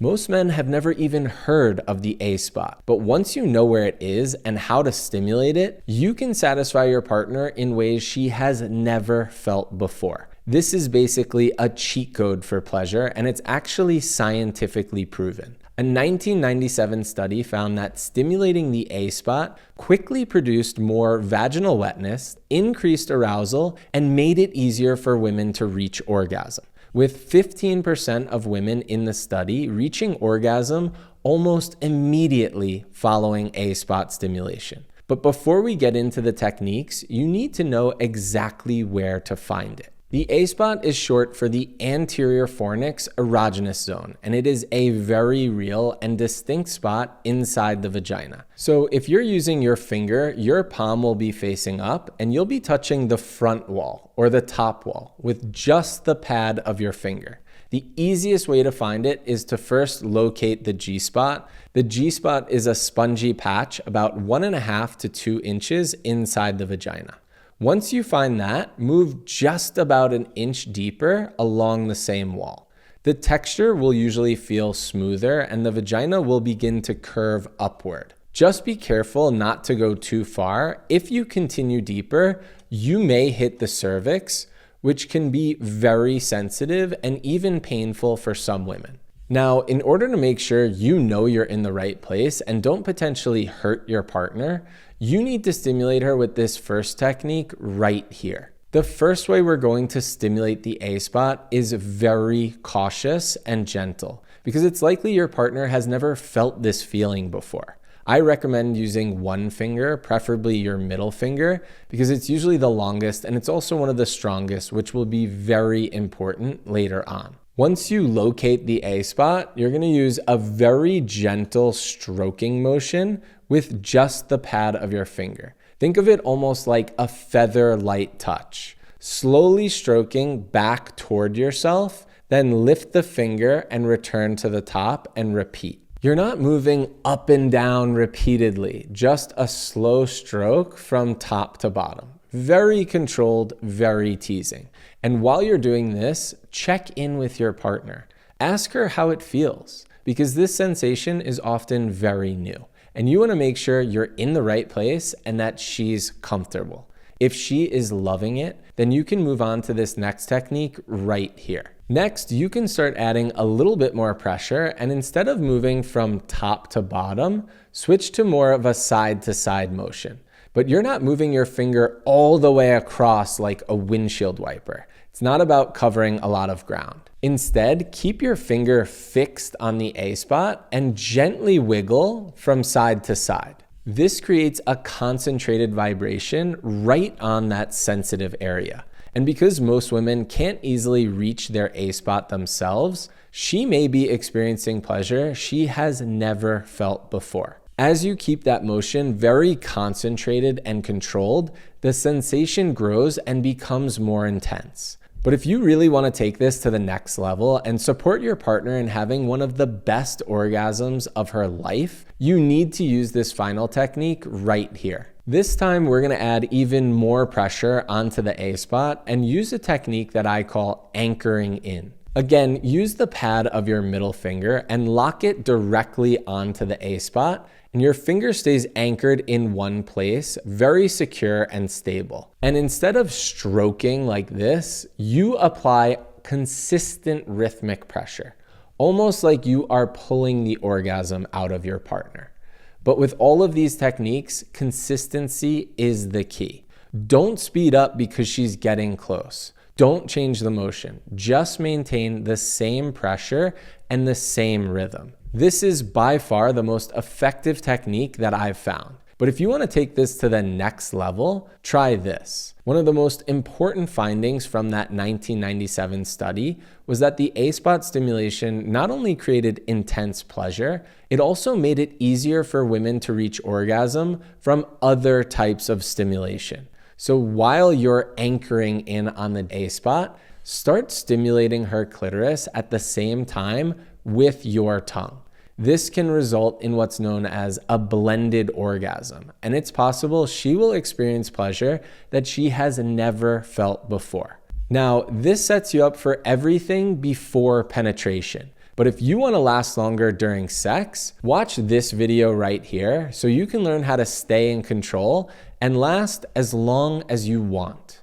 Most men have never even heard of the A spot, but once you know where it is and how to stimulate it, you can satisfy your partner in ways she has never felt before. This is basically a cheat code for pleasure, and it's actually scientifically proven. A 1997 study found that stimulating the A spot quickly produced more vaginal wetness, increased arousal, and made it easier for women to reach orgasm, with 15% of women in the study reaching orgasm almost immediately following A spot stimulation. But before we get into the techniques, you need to know exactly where to find it. The A spot is short for the anterior fornix erogenous zone, and it is a very real and distinct spot inside the vagina. So if you're using your finger, your palm will be facing up and you'll be touching the front wall or the top wall with just the pad of your finger. The easiest way to find it is to first locate the G-spot. The G-spot is a spongy patch about 1.5 to 2 inches inside the vagina. Once you find that, move just about an inch deeper along the same wall. The texture will usually feel smoother and the vagina will begin to curve upward. Just be careful not to go too far. If you continue deeper, you may hit the cervix, which can be very sensitive and even painful for some women. Now, in order to make sure you know you're in the right place and don't potentially hurt your partner, you need to stimulate her with this first technique right here. The first way we're going to stimulate the A spot is very cautious and gentle because it's likely your partner has never felt this feeling before. I recommend using one finger, preferably your middle finger, because it's usually the longest and it's also one of the strongest, which will be very important later on. Once you locate the A spot, you're going to use a very gentle stroking motion with just the pad of your finger. Think of it almost like a feather light touch. Slowly stroking back toward yourself, then lift the finger and return to the top and repeat. You're not moving up and down repeatedly, just a slow stroke from top to bottom. Very controlled, very teasing. And while you're doing this, check in with your partner. Ask her how it feels, because this sensation is often very new. And you want to make sure you're in the right place and that she's comfortable. If she is loving it, then you can move on to this next technique right here. Next, you can start adding a little bit more pressure, and instead of moving from top to bottom, switch to more of a side-to-side motion. But you're not moving your finger all the way across like a windshield wiper. It's not about covering a lot of ground. Instead, keep your finger fixed on the A spot and gently wiggle from side to side. This creates a concentrated vibration right on that sensitive area. And because most women can't easily reach their A spot themselves, she may be experiencing pleasure she has never felt before. As you keep that motion very concentrated and controlled, the sensation grows and becomes more intense. But if you really want to take this to the next level and support your partner in having one of the best orgasms of her life, you need to use this final technique right here. This time we're going to add even more pressure onto the A spot and use a technique that I call anchoring in. Again, use the pad of your middle finger and lock it directly onto the A spot, and your finger stays anchored in one place, very secure and stable. And instead of stroking like this, you apply consistent rhythmic pressure, almost like you are pulling the orgasm out of your partner. But with all of these techniques, consistency is the key. Don't speed up because she's getting close. Don't change the motion. Just maintain the same pressure and the same rhythm. This is by far the most effective technique that I've found. But if you want to take this to the next level, try this. One of the most important findings from that 1997 study was that the A-spot stimulation not only created intense pleasure, it also made it easier for women to reach orgasm from other types of stimulation. So while you're anchoring in on the A-spot, start stimulating her clitoris at the same time with your tongue. This can result in what's known as a blended orgasm, and it's possible she will experience pleasure that she has never felt before. Now, this sets you up for everything before penetration, But if you want to last longer during sex, watch this video right here so you can learn how to stay in control and last as long as you want.